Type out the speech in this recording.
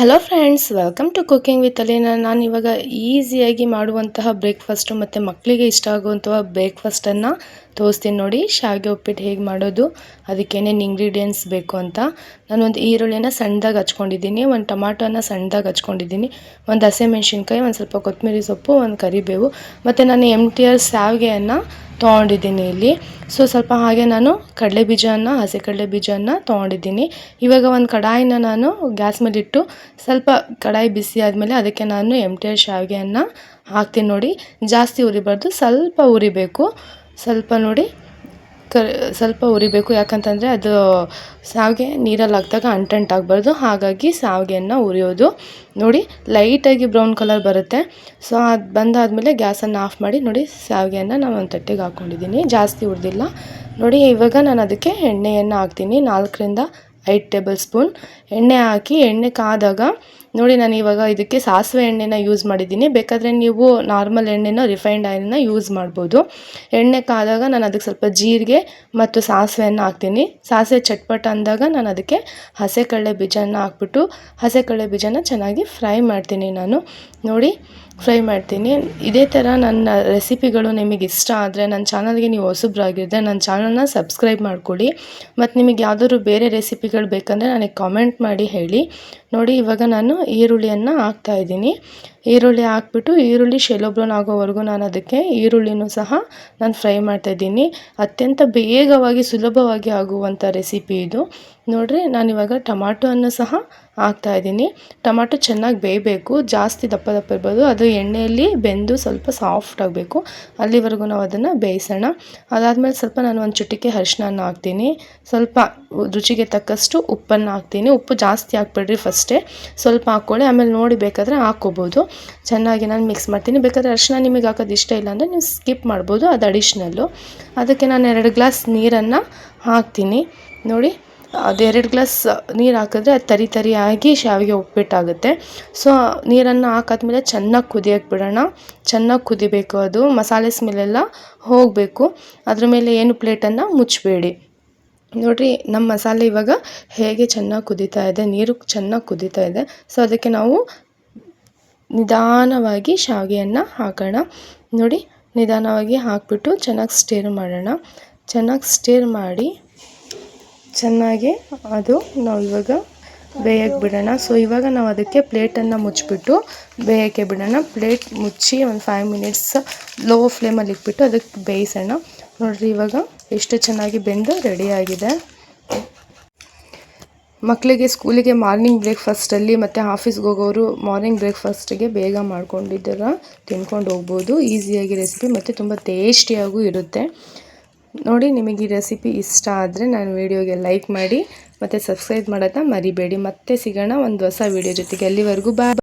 Hello friends, welcome to cooking with Aleena. ನಾನು ಇವಾಗ ಈಸಿಯಾಗಿ ಮಾಡುವಂತಹ ಬ್ರೇಕ್ಫಾಸ್ಟು ಮತ್ತು ಮಕ್ಕಳಿಗೆ ಇಷ್ಟ ಆಗುವಂತಹ ಬ್ರೇಕ್ಫಾಸ್ಟನ್ನು ತೋರಿಸ್ತೀನಿ ನೋಡಿ. ಶಾವಿಗೆ ಉಪ್ಪಿಟ್ಟು ಹೇಗೆ ಮಾಡೋದು, ಅದಕ್ಕೆ ಏನೇನು ಇಂಗ್ರೀಡಿಯೆಂಟ್ಸ್ ಬೇಕು ಅಂತ. ನಾನೊಂದು ಈರುಳ್ಳಿನ ಸಣ್ಣದಾಗಿ ಹಚ್ಕೊಂಡಿದ್ದೀನಿ, ಒಂದು ಟೊಮಾಟೋನ ಸಣ್ಣದಾಗಿ ಹಚ್ಕೊಂಡಿದ್ದೀನಿ, ಒಂದು ಹಸಿಮೆಣ್ಸಿನ್ಕಾಯಿ, ಒಂದು ಸ್ವಲ್ಪ ಕೊತ್ತಂಬರಿ ಸೊಪ್ಪು, ಒಂದು ಕರಿಬೇವು, ಮತ್ತು ನಾನು MTR ಶಾವಿಗೆಯನ್ನು ತೊಗೊಂಡಿದ್ದೀನಿ ಇಲ್ಲಿ. ಸ್ವಲ್ಪ ಹಾಗೆ ನಾನು ಹಸಿ ಕಡಲೆ ಬೀಜವನ್ನು ತೊಗೊಂಡಿದ್ದೀನಿ. ಇವಾಗ ಒಂದು ಕಡಾಯಿನ ನಾನು ಗ್ಯಾಸ್ ಮೇಲೆ ಇಟ್ಟು ಸ್ವಲ್ಪ ಕಡಾಯಿ ಬಿಸಿ ಆದಮೇಲೆ ಅದಕ್ಕೆ ನಾನು MTR ಶಾವಿಗೆಯನ್ನು ಹಾಕ್ತೀನಿ ನೋಡಿ. ಜಾಸ್ತಿ ಉರಿಬಾರ್ದು, ಸ್ವಲ್ಪ ಉರಿಬೇಕು. ಸ್ವಲ್ಪ ಉರಿಬೇಕು, ಯಾಕಂತಂದರೆ ಅದು ಶಾವಿಗೆ ನೀರಲ್ಲಿ ಹಾಕಿದಾಗ ಅಂಟಂಟಾಗಬಾರ್ದು. ಹಾಗಾಗಿ ಶಾವಿಗೆಯನ್ನು ಉರಿಯೋದು ನೋಡಿ. ಲೈಟಾಗಿ ಬ್ರೌನ್ ಕಲರ್ ಬರುತ್ತೆ. ಅದು ಬಂದಾದಮೇಲೆ ಗ್ಯಾಸನ್ನು ಆಫ್ ಮಾಡಿ ನೋಡಿ. ಶಾವಿಗೆಯನ್ನು ನಾನು ಒಂದು ತಟ್ಟೆಗೆ ಹಾಕ್ಕೊಂಡಿದ್ದೀನಿ, ಜಾಸ್ತಿ ಹುರಿದಿಲ್ಲ ನೋಡಿ. ಇವಾಗ ನಾನು ಅದಕ್ಕೆ ಎಣ್ಣೆಯನ್ನು ಹಾಕ್ತೀನಿ, 4ರಿಂದ 5 ಟೇಬಲ್ ಸ್ಪೂನ್ ಎಣ್ಣೆ ಹಾಕಿ. ಎಣ್ಣೆ ಕಾದಾಗ ನೋಡಿ, ನಾನು ಇವಾಗ ಇದಕ್ಕೆ ಸಾಸಿವೆ ಎಣ್ಣೆನ ಯೂಸ್ ಮಾಡಿದ್ದೀನಿ. ಬೇಕಾದರೆ ನೀವು ನಾರ್ಮಲ್ ಎಣ್ಣೆನ, ರಿಫೈನ್ಡ್ ಆಯಿಲ್ನ ಯೂಸ್ ಮಾಡ್ಬೋದು. ಎಣ್ಣೆ ಕಾದಾಗ ನಾನು ಅದಕ್ಕೆ ಸ್ವಲ್ಪ ಜೀರಿಗೆ ಮತ್ತು ಸಾಸಿವೆಯನ್ನು ಹಾಕ್ತೀನಿ. ಸಾಸಿವೆ ಚಟ್ಪಟ ಅಂದಾಗ ನಾನು ಅದಕ್ಕೆ ಹಸಿ ಕಡಲೆ ಬೀಜನ ಹಾಕ್ಬಿಟ್ಟು ಹಸಿ ಕಡಲೆ ಬೀಜನ ಚೆನ್ನಾಗಿ ಫ್ರೈ ಮಾಡ್ತೀನಿ ನಾನು ನೋಡಿ. ಫ್ರೈ ಮಾಡ್ತೀನಿ. ಇದೇ ಥರ ನನ್ನ ರೆಸಿಪಿಗಳು ನಿಮಗೆ ಇಷ್ಟ ಆದರೆ ನನ್ನ ಚಾನಲ್ಗೆ ನೀವು ಹೊಸಬ್ರಾಗಿದ್ದರೆ ನನ್ನ ಚಾನಲ್ನ ಸಬ್ಸ್ಕ್ರೈಬ್ ಮಾಡ್ಕೊಳ್ಳಿ. ಮತ್ತು ನಿಮಗೆ ಯಾವುದಾದ್ರು ಬೇರೆ ರೆಸಿಪಿಗಳು ಬೇಕಂದರೆ ನನಗೆ ಕಾಮೆಂಟ್ ಮಾಡಿ ಹೇಳಿ ನೋಡಿ. ಇವಾಗ ನಾನು ಈರುಳ್ಳಿಯನ್ನು ಹಾಕ್ತಾಯಿದ್ದೀನಿ. ಈರುಳ್ಳಿ ಹಾಕ್ಬಿಟ್ಟು ಈರುಳ್ಳಿ ಶೆಲೋ ಬ್ರೌನ್ ಆಗೋವರೆಗೂ ನಾನು ಅದಕ್ಕೆ ಈರುಳ್ಳಿನೂ ಸಹ ನಾನು ಫ್ರೈ ಮಾಡ್ತಾಯಿದ್ದೀನಿ. ಅತ್ಯಂತ ಬೇಗವಾಗಿ ಸುಲಭವಾಗಿ ಆಗುವಂಥ ರೆಸಿಪಿ ಇದು ನೋಡಿರಿ. ನಾನಿವಾಗ ಟೊಮಾಟೋವನ್ನು ಸಹ ಹಾಕ್ತಾಯಿದ್ದೀನಿ. ಟೊಮಾಟೊ ಚೆನ್ನಾಗಿ ಬೇಯಬೇಕು, ಜಾಸ್ತಿ ದಪ್ಪ ಇರ್ಬೋದು. ಅದು ಎಣ್ಣೆಯಲ್ಲಿ ಬೆಂದು ಸ್ವಲ್ಪ ಸಾಫ್ಟ್ ಆಗಬೇಕು, ಅಲ್ಲಿವರೆಗೂ ನಾವು ಅದನ್ನು ಬೇಯಿಸೋಣ. ಅದಾದಮೇಲೆ ಸ್ವಲ್ಪ ನಾನು ಒಂದು ಚಿಟಿಕೆ ಅರಿಶಿನ ಹಾಕ್ತೀನಿ, ಸ್ವಲ್ಪ ರುಚಿಗೆ ತಕ್ಕಷ್ಟು ಉಪ್ಪನ್ನು ಹಾಕ್ತೀನಿ. ಉಪ್ಪು ಜಾಸ್ತಿ ಹಾಕ್ಬೇಡ್ರಿ, ಫಸ್ಟೇ ಸ್ವಲ್ಪ ಹಾಕ್ಕೊಳ್ಳಿ, ಆಮೇಲೆ ನೋಡಿ ಬೇಕಾದರೆ ಹಾಕ್ಕೋಬೋದು. ಚೆನ್ನಾಗಿ ನಾನು ಮಿಕ್ಸ್ ಮಾಡ್ತೀನಿ. ಬೇಕಾದರೆ ಅರಿಶಿನ ನಿಮಗೆ ಹಾಕೋದು ಇಷ್ಟ ಇಲ್ಲ ಅಂದರೆ ನೀವು ಸ್ಕಿಪ್ ಮಾಡ್ಬೋದು, ಅದು ಅಡಿಷ್ನಲ್ಲು. ಅದಕ್ಕೆ ನಾನು 2 ಗ್ಲಾಸ್ ನೀರನ್ನು ಹಾಕ್ತೀನಿ ನೋಡಿ. ಅದು 2 ಗ್ಲಾಸ್ ನೀರು ಹಾಕಿದ್ರೆ ಅದು ತರಿಯಾಗಿ ಶಾವಿಗೆ ಉಪ್ಪಿಟ್ಟಾಗುತ್ತೆ. ನೀರನ್ನು ಹಾಕಾದ್ಮೇಲೆ ಚೆನ್ನಾಗಿ ಕುದಿಯೋಕ್ಕೆ ಬಿಡೋಣ. ಚೆನ್ನಾಗಿ ಕುದಿಬೇಕು, ಅದು ಮಸಾಲೆ ಸ್ಮೆಲ್ಲೆಲ್ಲ ಹೋಗಬೇಕು. ಅದ್ರ ಮೇಲೆ ಏನು ಪ್ಲೇಟನ್ನು ಮುಚ್ಚಬೇಡಿ ನೋಡಿರಿ. ನಮ್ಮ ಮಸಾಲೆ ಇವಾಗ ಹೇಗೆ ಚೆನ್ನಾಗಿ ಕುದೀತಾ ಇದೆ, ನೀರು ಚೆನ್ನಾಗಿ ಕುದೀತಾ ಇದೆ. ಅದಕ್ಕೆ ನಾವು ನಿಧಾನವಾಗಿ ಶಾವಿಗೆಯನ್ನು ಹಾಕೋಣ ನೋಡಿ. ನಿಧಾನವಾಗಿ ಹಾಕಿಬಿಟ್ಟು ಚೆನ್ನಾಗಿ ಸ್ಟಿರ್ ಮಾಡೋಣ. ಚೆನ್ನಾಗಿ ಸ್ಟಿರ್ ಮಾಡಿ ಚೆನ್ನಾಗಿ ಅದು ನಾವು ಇವಾಗ ಬೇಯಕ್ಕೆ ಬಿಡೋಣ. ಇವಾಗ ನಾವು ಅದಕ್ಕೆ ಪ್ಲೇಟನ್ನು ಮುಚ್ಚಿಬಿಟ್ಟು ಬೇಯೋಕ್ಕೆ ಬಿಡೋಣ. ಪ್ಲೇಟ್ ಮುಚ್ಚಿ ಒಂದು 5 ಮಿನಿಟ್ಸ್ ಲೋ ಫ್ಲೇಮಲ್ಲಿ ಇಟ್ಬಿಟ್ಟು ಅದಕ್ಕೆ ಬೇಯಿಸೋಣ ನೋಡಿರಿ. ಇವಾಗ ಎಷ್ಟು ಚೆನ್ನಾಗಿ ಬೆಂದು ರೆಡಿಯಾಗಿದೆ. ಮಕ್ಕಳಿಗೆ ಸ್ಕೂಲಿಗೆ ಮಾರ್ನಿಂಗ್ ಬ್ರೇಕ್ಫಾಸ್ಟಲ್ಲಿ ಮತ್ತು ಆಫೀಸ್ಗೆ ಹೋಗೋರು ಮಾರ್ನಿಂಗ್ ಬ್ರೇಕ್ಫಾಸ್ಟಿಗೆ ಬೇಗ ಮಾಡ್ಕೊಂಡಿದ್ದರ ತಿನ್ಕೊಂಡು ಹೋಗ್ಬೋದು. ಈಸಿಯಾಗಿ ರೆಸಿಪಿ ಮತ್ತು ತುಂಬ ಟೇಸ್ಟಿಯಾಗೂ ಇರುತ್ತೆ ನೋಡಿ. ನಿಮಗೆ ಈ ರೆಸಿಪಿ ಇಷ್ಟ ಆದರೆ ನಾನು ವಿಡಿಯೋಗೆ ಲೈಕ್ ಮಾಡಿ ಮತ್ತು ಸಬ್ಸ್ಕ್ರೈಬ್ ಮಾಡೋದನ್ನ ಮರಿಬೇಡಿ. ಮತ್ತೆ ಸಿಗೋಣ ಒಂದು ಹೊಸ ವಿಡಿಯೋ ಜೊತೆಗೆ. ಅಲ್ಲಿವರೆಗೂ ಬಾಯ್.